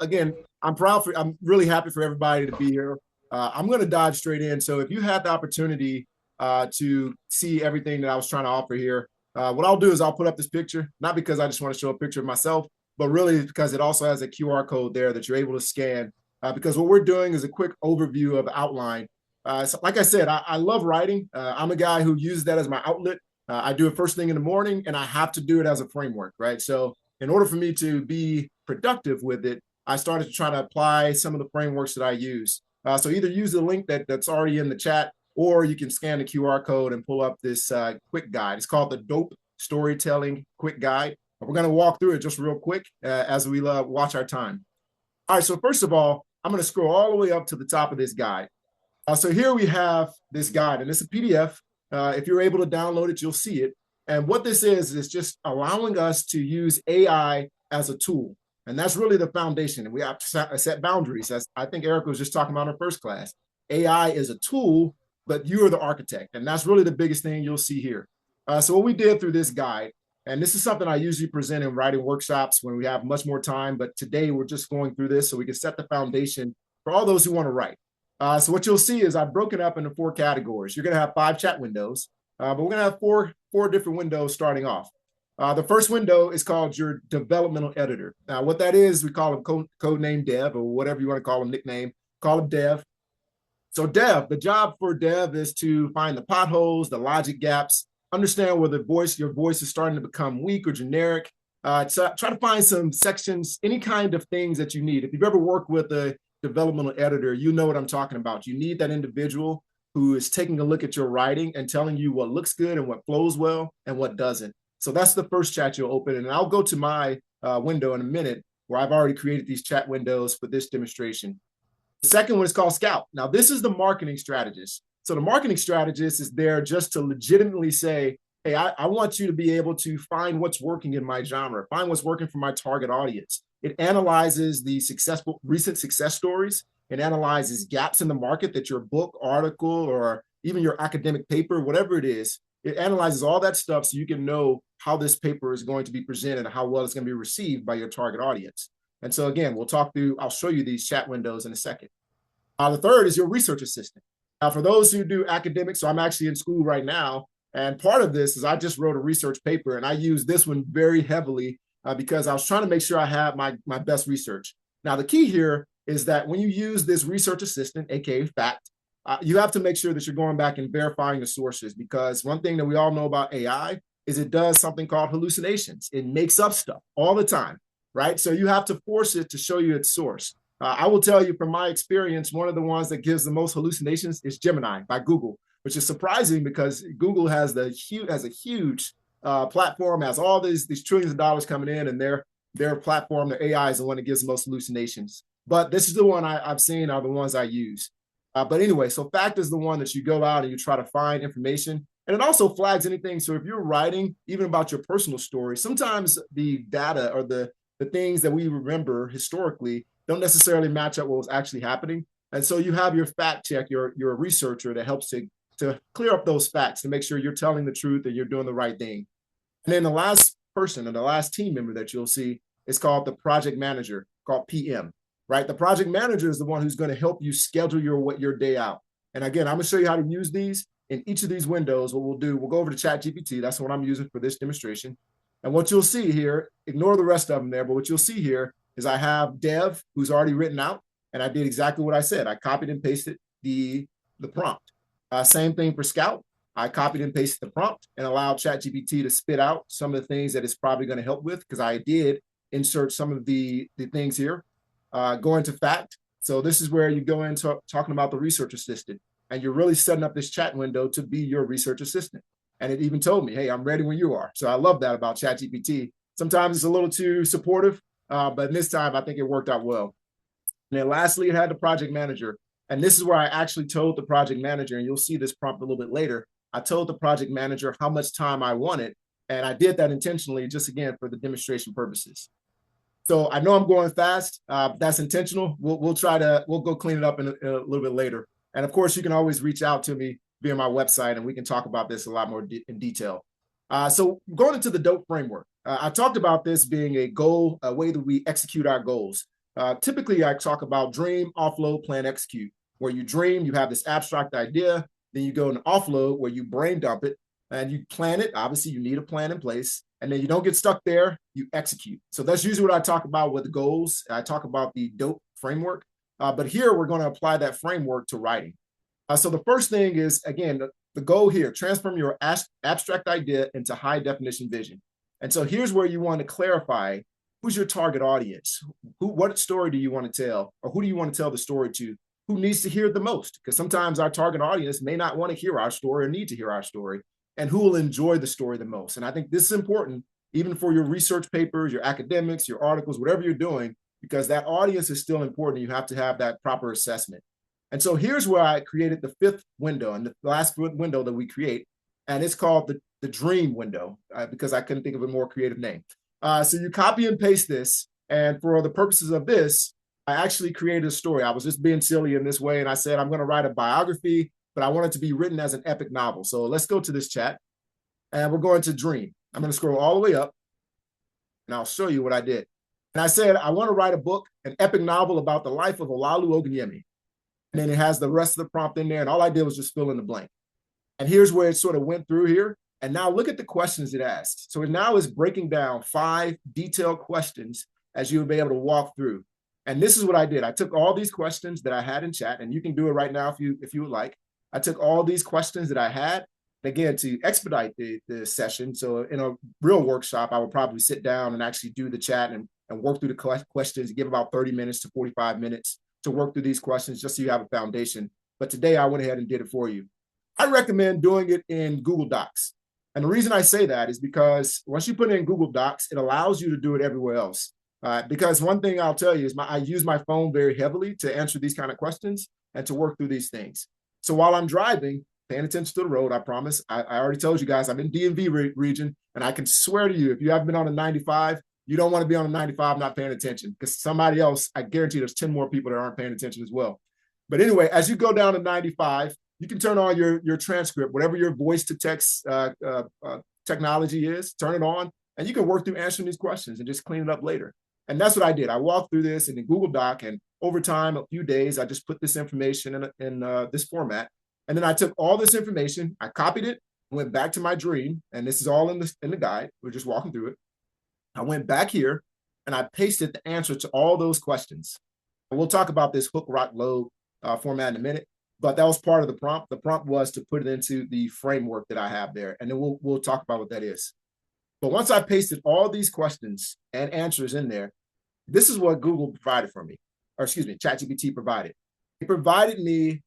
Again, I'm really happy for everybody to be here. I'm going to dive straight in. So if you had the opportunity to see everything that I was trying to offer here, what I'll do is I'll put up this picture, not because I just want to show a picture of myself, but really because it also has a QR code there that you're able to scan. Because what we're doing is a quick overview of outline. So like I said, I love writing. I'm a guy who uses that as my outlet. I do it first thing in the morning, and I have to do it as a framework, right? So in order for me to be productive with it, I started to try to apply some of the frameworks that I use. So either use the link that's already in the chat, or you can scan the QR code and pull up this quick guide. It's called the D.O.P.E Storytelling Quick Guide. We're going to walk through it just real quick as we watch our time. All right, so first of all, I'm going to scroll all the way up to the top of this guide. So here we have this guide, and it's a PDF. If you're able to download it, you'll see it. And what this is just allowing us to use AI as a tool. And that's really the foundation. And we have to set boundaries. As I think Erica was just talking about in her first class. AI is a tool, but you are the architect. And that's really the biggest thing you'll see here. So what we did through this guide, and this is something I usually present in writing workshops when we have much more time, but today we're just going through this so we can set the foundation for all those who want to write. So what you'll see is I've broken up into 4 categories. You're going to have 5 chat windows, but we're going to have four different windows starting off. The first window is called your developmental editor. Now, what that is, we call them code name dev, or whatever you want to call them, nickname, call them dev. So dev, the job for dev is to find the potholes, the logic gaps, understand where your voice is starting to become weak or generic. Try to find some sections, any kind of things that you need. If you've ever worked with a developmental editor, you know what I'm talking about. You need that individual who is taking a look at your writing and telling you what looks good and what flows well and what doesn't. So that's the first chat you'll open. And I'll go to my window in a minute where I've already created these chat windows for this demonstration. The second one is called Scout. Now, this is the marketing strategist. So the marketing strategist is there just to legitimately say, hey, I want you to be able to find what's working in my genre, find what's working for my target audience. It analyzes the recent success stories. It analyzes gaps in the market that your book, article, or even your academic paper, whatever it is, it analyzes all that stuff so you can know how this paper is going to be presented and how well it's going to be received by your target audience. And so again, I'll show you these chat windows in a second. The third is your research assistant. Now, for those who do academics, so I'm actually in school right now, and part of this is I just wrote a research paper, and I use this one very heavily because I was trying to make sure I have my best research. Now, the key here is that when you use this research assistant, aka FACT, you have to make sure that you're going back and verifying the sources, because one thing that we all know about AI is it does something called hallucinations. It makes up stuff all the time, right? So you have to force it to show you its source. I will tell you from my experience, one of the ones that gives the most hallucinations is Gemini by Google, which is surprising because Google has a huge platform, has all these trillions of dollars coming in, and their platform, their AI is the one that gives the most hallucinations. But this is the one I've seen are the ones I use. But anyway, so FACT is the one that you go out and you try to find information. And it also flags anything. So if you're writing even about your personal story, sometimes the data or the things that we remember historically don't necessarily match up what was actually happening. And so you have your fact check, your researcher that helps to clear up those facts to make sure you're telling the truth and you're doing the right thing. And then the last person and the last team member that you'll see is called the project manager, called PM, right? The project manager is the one who's going to help you schedule your day out. And again, I'm going to show you how to use these in each of these windows. What we'll do, we'll go over to ChatGPT. That's what I'm using for this demonstration. And what you'll see here, ignore the rest of them there, but what you'll see here is I have Dev, who's already written out, and I did exactly what I said. I copied and pasted the prompt. Same thing for Scout. I copied and pasted the prompt and allowed ChatGPT to spit out some of the things that it's probably going to help with, because I did insert some of the things here. Going to FACT. So this is where you go into talking about the research assistant, and you're really setting up this chat window to be your research assistant. And it even told me, hey, I'm ready when you are. So I love that about ChatGPT. Sometimes it's a little too supportive, but this time I think it worked out well. And then lastly, it had the project manager. And this is where I actually told the project manager, and you'll see this prompt a little bit later, I told the project manager how much time I wanted. And I did that intentionally, just again, for the demonstration purposes. So I know I'm going fast. That's intentional. We'll go clean it up in a little bit later. And of course, you can always reach out to me via my website, and we can talk about this a lot more in detail. So going into the D.O.P.E framework, I talked about this being a goal, a way that we execute our goals. Typically, I talk about dream, offload, plan, execute. Where you dream, you have this abstract idea, then you go and offload where you brain dump it and you plan it. Obviously, you need a plan in place, and then you don't get stuck there, you execute. So that's usually what I talk about with the goals. I talk about the D.O.P.E framework, but here we're going to apply that framework to writing. So the first thing is, again, the goal here, transform your abstract idea into high definition vision. And so here's where you want to clarify who's your target audience, what story do you want to tell, or who do you want to tell the story to, who needs to hear it the most? Because sometimes our target audience may not want to hear our story or need to hear our story, and who will enjoy the story the most. And I think this is important, even for your research papers, your academics, your articles, whatever you're doing, because that audience is still important. You have to have that proper assessment. And so here's where I created the fifth window, and the last window that we create, and it's called the dream window, because I couldn't think of a more creative name. So you copy and paste this, and for the purposes of this, I actually created a story. I was just being silly in this way, and I said, I'm going to write a biography, but I want it to be written as an epic novel. So let's go to this chat, and we're going to dream. I'm going to scroll all the way up, and I'll show you what I did. And I said, I want to write a book, an epic novel about the life of Olalu Ogunyemi. And then it has the rest of the prompt in there, and all I did was just fill in the blank. And here's where it sort of went through here. And now look at the questions it asks. So it now is breaking down 5 detailed questions as you would be able to walk through. And this is what I did. I took all these questions that I had in chat, and you can do it right now if you would like. I took all these questions that I had, again, to expedite the session. So in a real workshop, I would probably sit down and actually do the chat and work through the questions, give about 30 minutes to 45 minutes to work through these questions just so you have a foundation. But today I went ahead and did it for you. I recommend doing it in Google Docs. And the reason I say that is because once you put it in Google Docs, it allows you to do it everywhere else. Because one thing I'll tell you is I use my phone very heavily to answer these kind of questions and to work through these things. So while I'm driving, paying attention to the road, I promise. I already told you guys I'm in DMV region, and I can swear to you, if you haven't been on a 95, you don't want to be on a 95 not paying attention, because somebody else, I guarantee there's 10 more people that aren't paying attention as well. But anyway, as you go down to 95, you can turn on your transcript, whatever your voice to text technology is, turn it on, and you can work through answering these questions and just clean it up later. And that's what I did. I walked through this in the Google Doc, and over time, a few days, I just put this information in this format. And then I took all this information, I copied it, went back to my dream, and this is all in the guide. We're just walking through it. I went back here and I pasted the answer to all those questions. And we'll talk about this hook, rock, load format in a minute, but that was part of the prompt. The prompt was to put it into the framework that I have there, and then we'll talk about what that is. But once I pasted all these questions and answers in there, this is what Google provided for me, or excuse me, ChatGPT provided. It provided me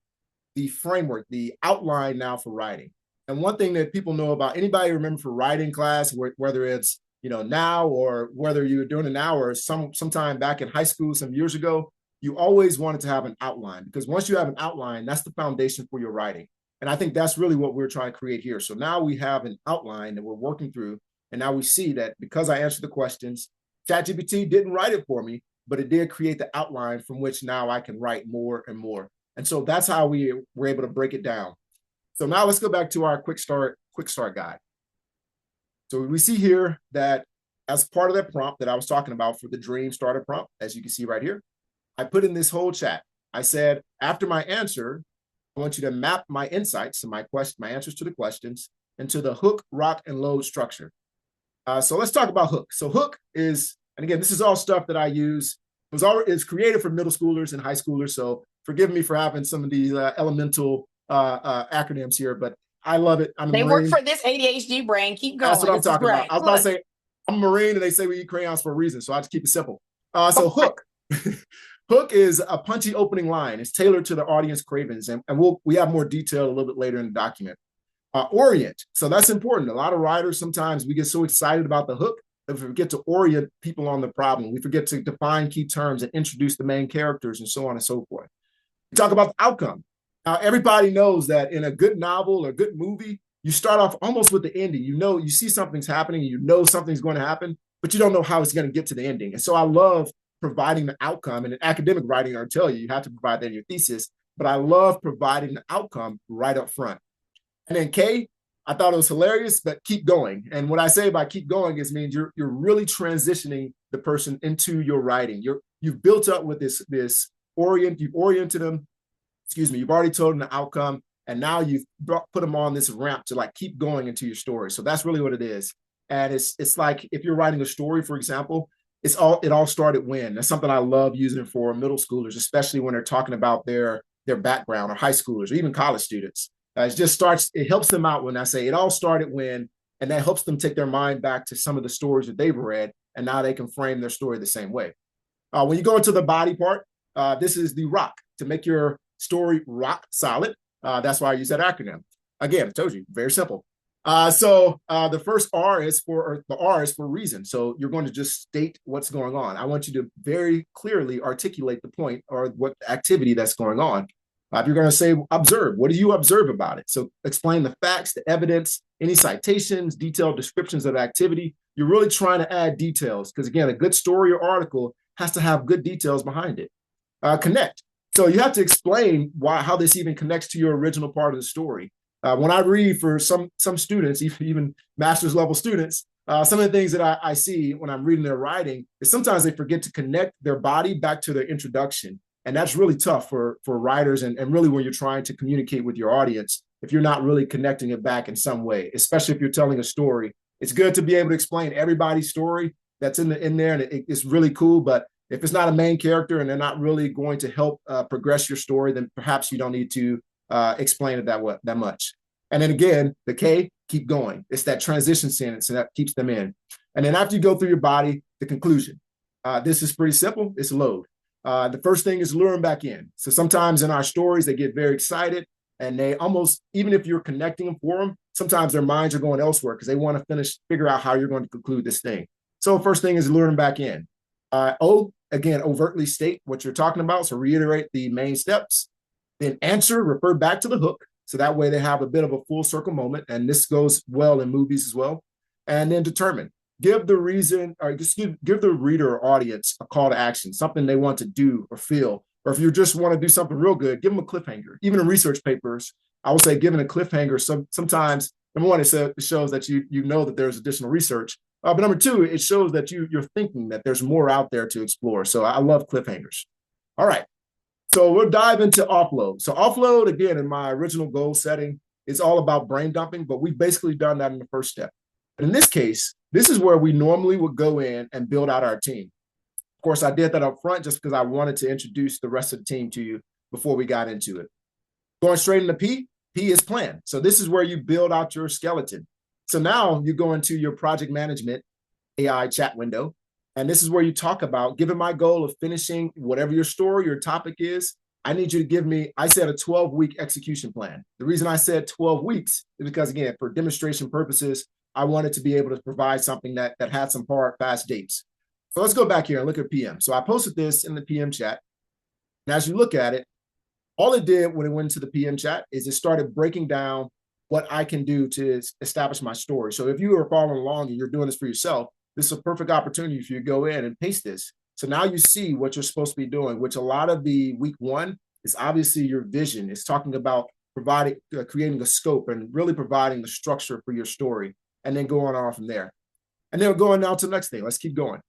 the framework, the outline now for writing. And one thing that people know about, anybody remember for writing class, whether it's now or whether you were doing it now or sometime back in high school some years ago, you always wanted to have an outline, because once you have an outline, that's the foundation for your writing. And I think that's really what we're trying to create here. So now we have an outline that we're working through, and now we see that because I answered the questions, ChatGPT didn't write it for me, but it did create the outline from which now I can write more and more. And so that's how we were able to break it down. So now let's go back to our quick start guide. So we see here that as part of that prompt that I was talking about for the dream starter prompt, as you can see right here, I put in this whole chat. I said, after my answer, I want you to map my insights and my answers to the questions into the hook, rock, and load structure. So let's talk about hook. So hook is, and again, this is all stuff that I use. It's created for middle schoolers and high schoolers. So forgive me for having some of these elemental acronyms here, but I love it. They work for this ADHD brain. Keep going. That's what I'm talking about. I was about to say, I'm a Marine, and they say we eat crayons for a reason, so I just keep it simple. So hook. Hook is a punchy opening line. It's tailored to the audience cravings, and we have more detail a little bit later in the document. Orient. So that's important. A lot of writers, sometimes we get so excited about the hook that we forget to orient people on the problem. We forget to define key terms and introduce the main characters and so on and so forth. We talk about the outcome. Now, everybody knows that in a good novel or good movie, you start off almost with the ending. You see something's happening, you know something's going to happen, but you don't know how it's going to get to the ending. And so I love providing the outcome. And in academic writing, I'll tell you have to provide that in your thesis, but I love providing the outcome right up front. And then K, I thought it was hilarious, but keep going. And what I say by keep going is means you're really transitioning the person into your writing. you've built up with you've oriented them, excuse me, you've already told them the outcome, and now you've put them on this ramp to like keep going into your story. So that's really what it is. And it's like if you're writing a story, for example, it all started when. That's something I love using for middle schoolers, especially when they're talking about their background, or high schoolers, or even college students. It helps them out when I say it all started when, and that helps them take their mind back to some of the stories that they've read, and now they can frame their story the same way. When you go into the body part, this is the rock to make your story rock solid. That's why I use that acronym. Again, I told you, very simple. The first R is for reason. So you're going to just state what's going on. I want you to very clearly articulate the point or what activity that's going on. If you're going to say observe, what do you observe about it? So explain the facts, the evidence, any citations, detailed descriptions of activity. You're really trying to add details because, again, a good story or article has to have good details behind it. Connect. So you have to explain how this even connects to your original part of the story. When I read for some students, even master's level students, some of the things that I see when I'm reading their writing is sometimes they forget to connect their body back to their introduction. And that's really tough for writers and really when you're trying to communicate with your audience, if you're not really connecting it back in some way, especially if you're telling a story. It's good to be able to explain everybody's story that's in there, and it's really cool. But if it's not a main character and they're not really going to help progress your story, then perhaps you don't need to explain it that much. And then again, the K, keep going. It's that transition sentence, and that keeps them in. And then after you go through your body, the conclusion. This is pretty simple. It's load. The first thing is lure them back in. So sometimes in our stories, they get very excited, and they almost, even if you're connecting them for them, sometimes their minds are going elsewhere because they want to figure out how you're going to conclude this thing. So first thing is lure them back in. O, again, overtly state what you're talking about. So reiterate the main steps. Then answer, refer back to the hook. So that way they have a bit of a full circle moment. And this goes well in movies as well. And then determine. Give the reader or audience a call to action, something they want to do or feel. Or if you just want to do something real good, give them a cliffhanger. Even in research papers, I would say giving a cliffhanger, sometimes, number one, it shows that you know that there's additional research. But number two, it shows that you're thinking that there's more out there to explore. So I love cliffhangers. All right. So we'll dive into offload. So offload, again, in my original goal setting, is all about brain dumping, but we've basically done that in the first step. And in this case, this is where we normally would go in and build out our team. Of course, I did that up front just because I wanted to introduce the rest of the team to you before we got into it. Going straight into P is plan. So this is where you build out your skeleton. So now you go into your project management AI chat window. And this is where you talk about, given my goal of finishing whatever your story, your topic is, I need you to give me, I said a 12-week execution plan. The reason I said 12 weeks is because, again, for demonstration purposes, I wanted to be able to provide something that had some hard, fast dates. So let's go back here and look at PM. So I posted this in the PM chat. And as you look at it, all it did when it went into the PM chat is it started breaking down what I can do to establish my story. So if you are following along and you're doing this for yourself, this is a perfect opportunity for you to go in and paste this. So now you see what you're supposed to be doing, which a lot of the week one is obviously your vision. It's talking about creating a scope and really providing the structure for your story, and then going on from there. And then we're going now to the next thing. Let's keep going.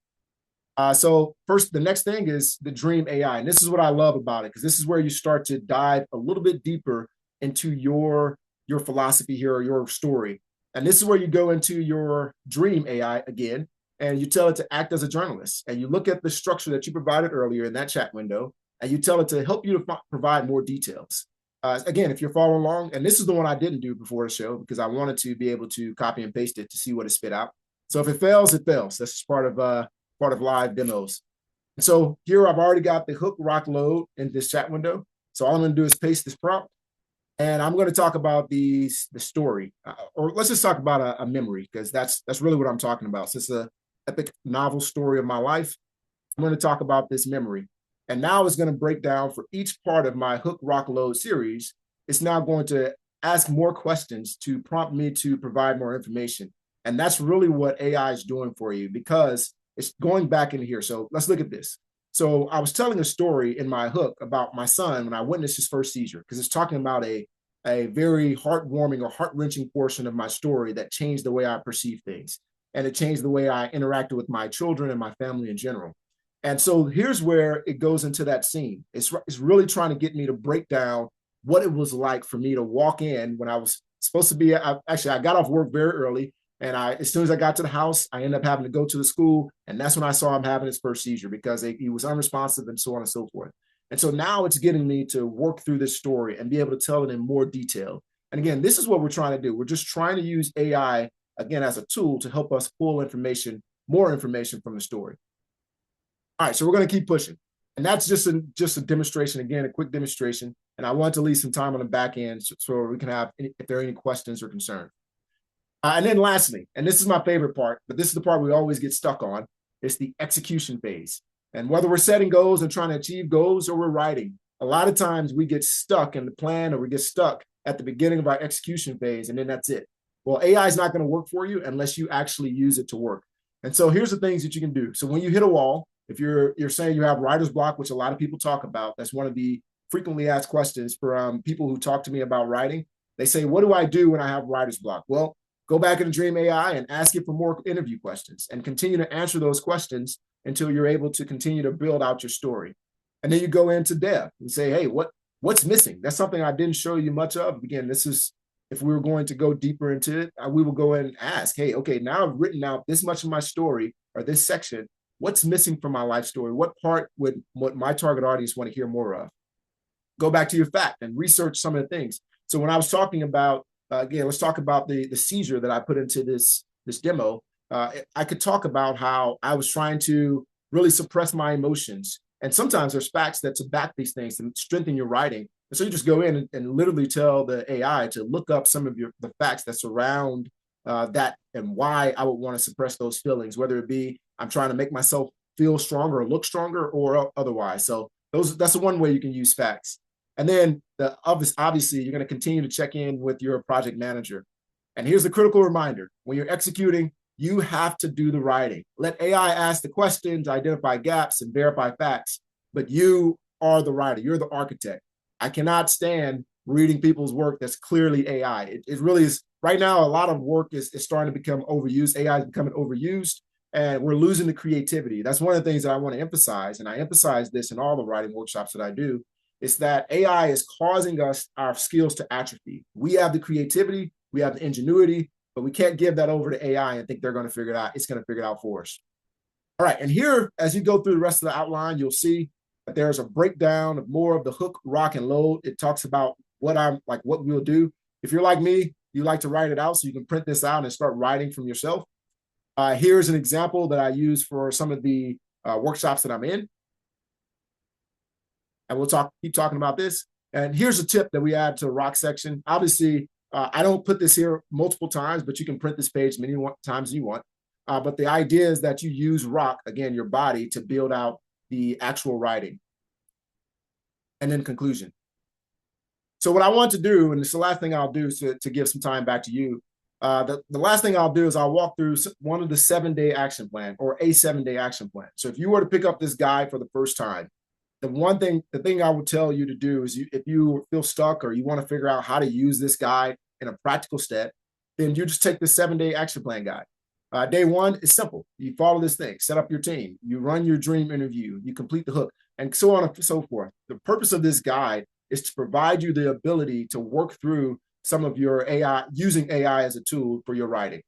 So first, the next thing is the dream AI. And this is what I love about it, because this is where you start to dive a little bit deeper into your philosophy here, or your story. And this is where you go into your dream AI again, and you tell it to act as a journalist. And you look at the structure that you provided earlier in that chat window, and you tell it to help you to provide more details. Again, if you're following along, and this is the one I didn't do before the show because I wanted to be able to copy and paste it to see what it spit out. So if it fails, it fails. That's just part of live demos. And so here I've already got the hook rock load in this chat window. So all I'm going to do is paste this prompt, and I'm going to talk about the story, or let's just talk about a memory, because that's really what I'm talking about. So it's an epic novel story of my life. I'm going to talk about this memory. And now it's going to break down for each part of my hook rock load series. It's now going to ask more questions to prompt me to provide more information. And that's really what AI is doing for you, because it's going back in here. So let's look at this. So I was telling a story in my hook about my son when I witnessed his first seizure, because it's talking about a very heartwarming or heart-wrenching portion of my story that changed the way I perceive things. And it changed the way I interacted with my children and my family in general. And so here's where it goes into that scene. It's really trying to get me to break down what it was like for me to walk in when I was supposed to be. Actually, I got off work very early, and as soon as I got to the house, I ended up having to go to the school, and that's when I saw him having his first seizure because he was unresponsive and so on and so forth. And so now it's getting me to work through this story and be able to tell it in more detail. And again, this is what we're trying to do. We're just trying to use AI again as a tool to help us pull more information from the story. All right, so we're going to keep pushing. And that's just a demonstration, again, a quick demonstration. And I want to leave some time on the back end so we can have, if there are any questions or concerns. And then lastly, and this is my favorite part, but this is the part we always get stuck on, it's the execution phase. And whether we're setting goals and trying to achieve goals or we're writing, a lot of times we get stuck in the plan or we get stuck at the beginning of our execution phase, and then that's it. Well, AI is not going to work for you unless you actually use it to work. And so here's the things that you can do. So when you hit a wall, if you're saying you have writer's block, which a lot of people talk about, that's one of the frequently asked questions for people who talk to me about writing. They say, what do I do when I have writer's block? Well, go back into Dream AI and ask it for more interview questions and continue to answer those questions until you're able to continue to build out your story. And then you go into Dev and say, hey, what's missing? That's something I didn't show you much of. Again, this is, if we were going to go deeper into it, we will go in and ask, hey, okay, now I've written out this much of my story or this section. What's missing from my life story? What part would what my target audience want to hear more of? Go back to your fact and research some of the things. So when I was talking about, again, let's talk about the seizure that I put into this demo. I could talk about how I was trying to really suppress my emotions. And sometimes there's facts that to back these things and strengthen your writing. And so you just go in and literally tell the AI to look up some of the facts that surround that and why I would want to suppress those feelings, whether it be I'm trying to make myself feel stronger or look stronger or otherwise. So that's the one way you can use facts. And then obviously you're going to continue to check in with your project manager. And here's the critical reminder. When you're executing, you have to do the writing. Let AI ask the questions, identify gaps, and verify facts, but you are the writer. You're the architect. I cannot stand reading people's work that's clearly AI. It really is. Right now, a lot of work is starting to become overused. AI is becoming overused, and we're losing the creativity. That's one of the things that I want to emphasize, and I emphasize this in all the writing workshops that I do, is that AI is causing our skills to atrophy. We have the creativity, we have the ingenuity, but we can't give that over to AI and think they're going to figure it out. It's going to figure it out for us. All right, and here, as you go through the rest of the outline, you'll see that there's a breakdown of more of the hook, rock, and load. It talks about what we'll do. If you're like me, you like to write it out, so you can print this out and start writing from yourself. Here's an example that I use for some of the workshops that I'm in. And we'll keep talking about this. And here's a tip that we add to the rock section. Obviously, I don't put this here multiple times, but you can print this page many times you want. But the idea is that you use rock, again, your body, to build out the actual writing. And then conclusion. So what I want to do, and it's the last thing I'll do to give some time back to you, the last thing I'll do is I'll walk through one of the 7-day action plan or a 7-day action plan. So if you were to pick up this guide for the first time, the thing I would tell you to do is if you feel stuck or you want to figure out how to use this guide in a practical step, then you just take the 7-day action plan guide. Day one is simple. You follow this thing, set up your team, you run your dream interview, you complete the hook, and so on and so forth. The purpose of this guide is to provide you the ability to work through some of your AI, using AI as a tool for your writing.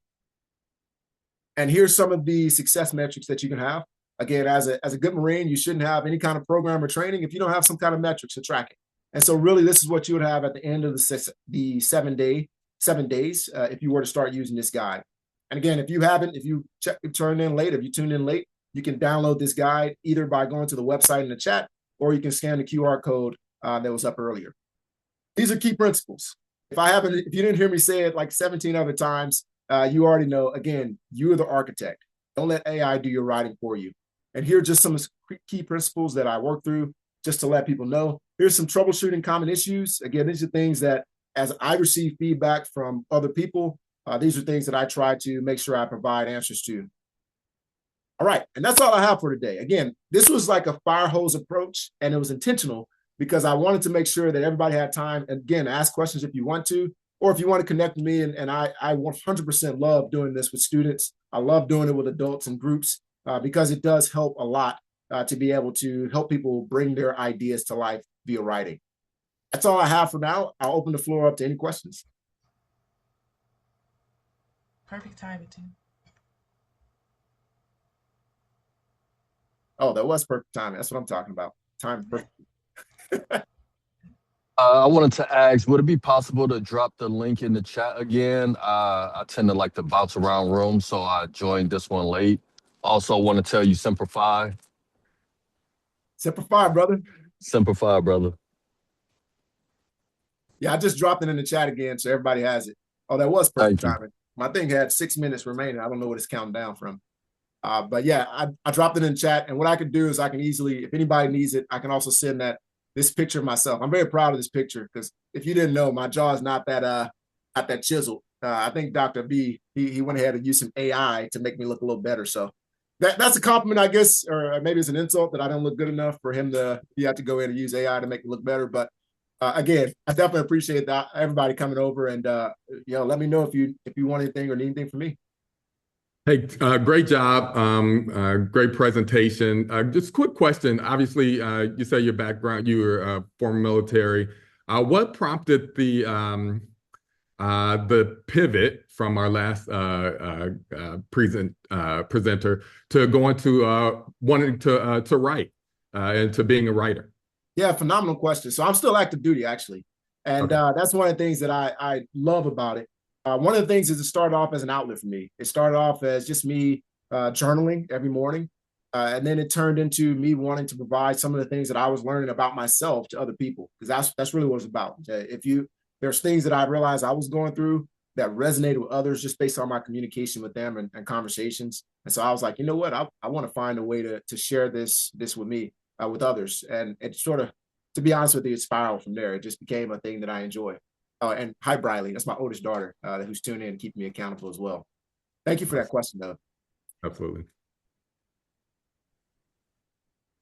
And here's some of the success metrics that you can have. Again, as a good Marine, you shouldn't have any kind of program or training if you don't have some kind of metrics to track it. And so really, this is what you would have at the end of the 7 days if you were to start using this guide. And again, if you tuned in late, you can download this guide either by going to the website in the chat, or you can scan the QR code that was up earlier. These are key principles. If you didn't hear me say it like 17 other times, you already know, again, you're the architect. Don't let AI do your writing for you. And here are just some key principles that I work through just to let people know. Here's some troubleshooting common issues. Again, these are things that as I receive feedback from other people, these are things that I try to make sure I provide answers to. All right, and that's all I have for today. Again, this was like a fire hose approach, and it was intentional because I wanted to make sure that everybody had time. And again, ask questions if you want to, or if you want to connect with me. And I 100% love doing this with students. I love doing it with adults and groups because it does help a lot to be able to help people bring their ideas to life via writing. That's all I have for now. I'll open the floor up to any questions. Perfect timing too. Oh, that was perfect timing. That's what I'm talking about. Time perfect. I wanted to ask, would it be possible to drop the link in the chat again? I tend to like to bounce around rooms, so I joined this one late. Also, want to tell you, Simplify. Simplify, brother. Simplify, brother. Yeah, I just dropped it in the chat again, so everybody has it. Oh, that was perfect Thank you. timing. My thing had 6 minutes remaining. I don't know what it's counting down from. But yeah, I dropped it in the chat. And what I can do is I can easily, if anybody needs it, I can also send this picture of myself. I'm very proud of this picture because if you didn't know, my jaw is not that chiseled. I think Dr. B, he went ahead and used some AI to make me look a little better. So that's a compliment, I guess, or maybe it's an insult that I don't look good enough for him to, you have to go in and use AI to make me look better. But again, I definitely appreciate that everybody coming over and let me know if you want anything or need anything from me. Hey, great job. Great presentation. Just quick question. Obviously, you say your background, you were former military. What prompted the pivot from our last presenter to going to wanting to write and to being a writer? Yeah, phenomenal question. So I'm still active duty, actually. And Okay. that's one of the things that I love about it. One of the things is it started off as an outlet for me. It started off as just me journaling every morning. And then it turned into me wanting to provide some of the things that I was learning about myself to other people, because that's really what it's about. There's things that I realized I was going through that resonated with others just based on my communication with them and conversations. And so I was like, you know what? I want to find a way to share this with me, with others. And it sort of, to be honest with you, it spiraled from there. It just became a thing that I enjoy. And hi, Briley. That's my oldest daughter who's tuning in and keeping me accountable as well. Thank you for that question, though. Absolutely.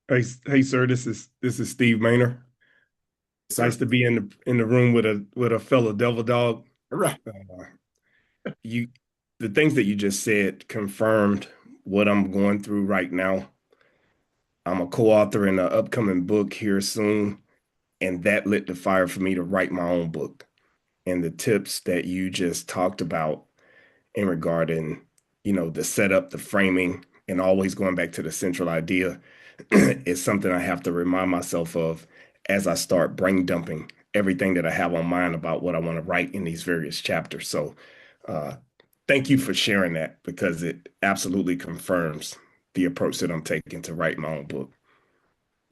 Hey, sir. This is Steve Maynor. It's nice to be in the room with a fellow devil dog. All right. The things that you just said confirmed what I'm going through right now. I'm a co-author in an upcoming book here soon, and that lit the fire for me to write my own book. And the tips that you just talked about in regarding, the setup, the framing, and always going back to the central idea is something I have to remind myself of as I start brain dumping everything that I have on mind about what I want to write in these various chapters. So thank you for sharing that, because it absolutely confirms the approach that I'm taking to write my own book.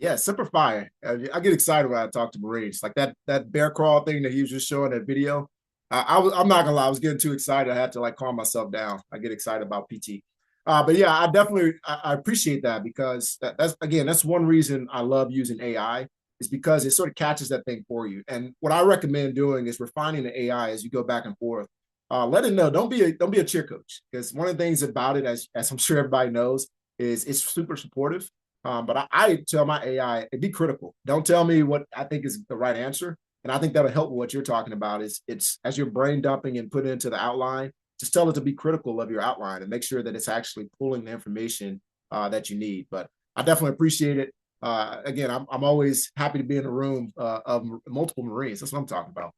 Yeah, simplify. I get excited when I talk to Marines. Like that bear crawl thing that he was just showing that video. I'm not gonna lie, I was getting too excited. I had to like calm myself down. I get excited about PT. But yeah, I appreciate that, because that's one reason I love using AI, is because it sort of catches that thing for you. And what I recommend doing is refining the AI as you go back and forth. Let it know. Don't be a cheer coach, because one of the things about it, as I'm sure everybody knows, is it's super supportive. But I tell my AI, be critical. Don't tell me what I think is the right answer. And I think that'll help with what you're talking about. It's as you're brain dumping and putting it into the outline, just tell it to be critical of your outline and make sure that it's actually pulling the information that you need. But I definitely appreciate it. Again, I'm always happy to be in a room of multiple Marines. That's what I'm talking about.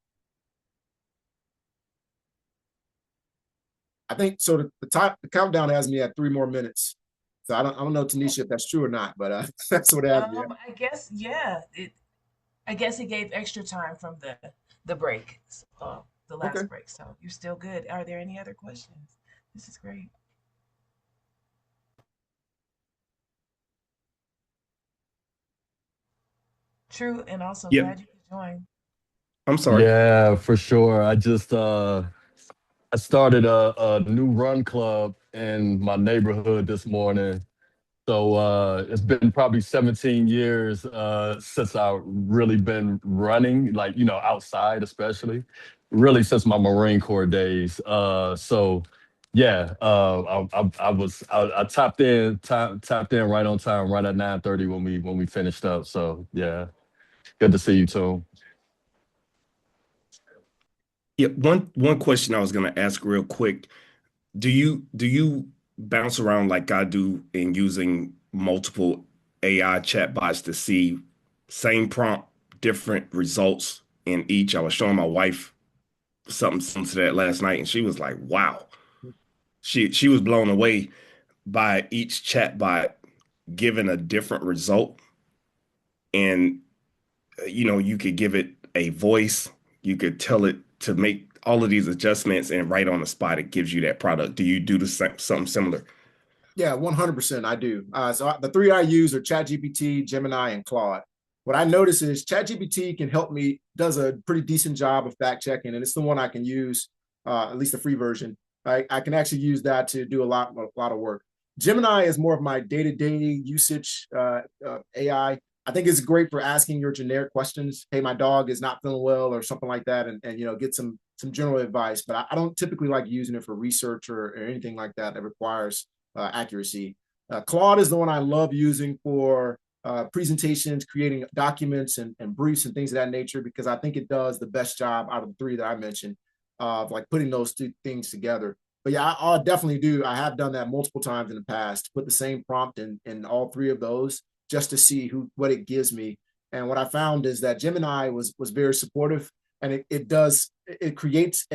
I think so. The countdown has me at 3 more minutes. So I don't know, Tanisha, if that's true or not, but that's what happened. Yeah. I guess, yeah. I guess it gave extra time from the break, the Okay. last break. So you're still good. Are there any other questions? This is great. True, and also Yep. glad you could join. I'm sorry. Yeah, for sure. I started a new run club in my neighborhood this morning. So it's been probably 17 years since I've really been running, like, outside, especially, really since my Marine Corps days. So yeah, I tapped in right on time, right at 9:30 when we finished up. So yeah, good to see you too. Yeah, one question I was gonna ask real quick. Do you bounce around like I do in using multiple AI chatbots to see same prompt, different results in each. I was showing my wife something similar to that last night, and she was like, "Wow." She was blown away by each chatbot giving a different result. And you could give it a voice, you could tell it to make all of these adjustments, and right on the spot, it gives you that product. Do you do something similar? Yeah, 100% I do. The three I use are ChatGPT, Gemini, and Claude. What I notice is ChatGPT can help me, does a pretty decent job of fact checking, and it's the one I can use, at least the free version. I can actually use that to do a lot of work. Gemini is more of my day-to-day usage AI. I think it's great for asking your generic questions. Hey, my dog is not feeling well, or something like that, and get some general advice. But I don't typically like using it for research or anything like that that requires accuracy. Claude is the one I love using for presentations, creating documents and briefs and things of that nature, because I think it does the best job out of the three that I mentioned of like putting those two things together. But yeah, I'll definitely do. I have done that multiple times in the past, put the same prompt in all three of those just to see what it gives me. And what I found is that Gemini was very supportive, and it creates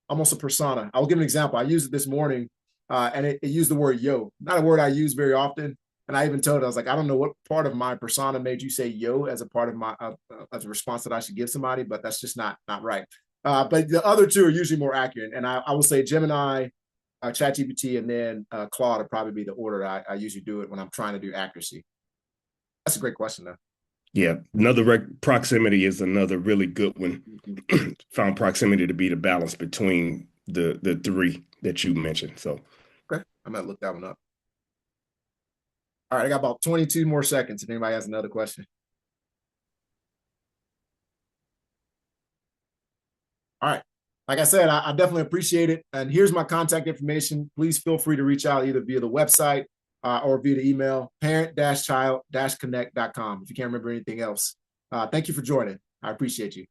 almost a persona. I'll give an example. I used it this morning, and it used the word yo, not a word I use very often. And I even told it, I was like, I don't know what part of my persona made you say yo as a part of my as a response that I should give somebody, but that's just not right. But the other two are usually more accurate. And I would say Gemini, ChatGPT, and then Claude would probably be the order I usually do it when I'm trying to do accuracy. That's a great question, though. Yeah, proximity is another really good one. Found proximity to be the balance between the three that you mentioned. So, okay, I'm gonna look that one up. All right, I got about 22 more seconds if anybody has another question. All right. Like I said, I definitely appreciate it. And here's my contact information. Please feel free to reach out either via the website or via the email, parent-child-connect.com, if you can't remember anything else. Thank you for joining. I appreciate you.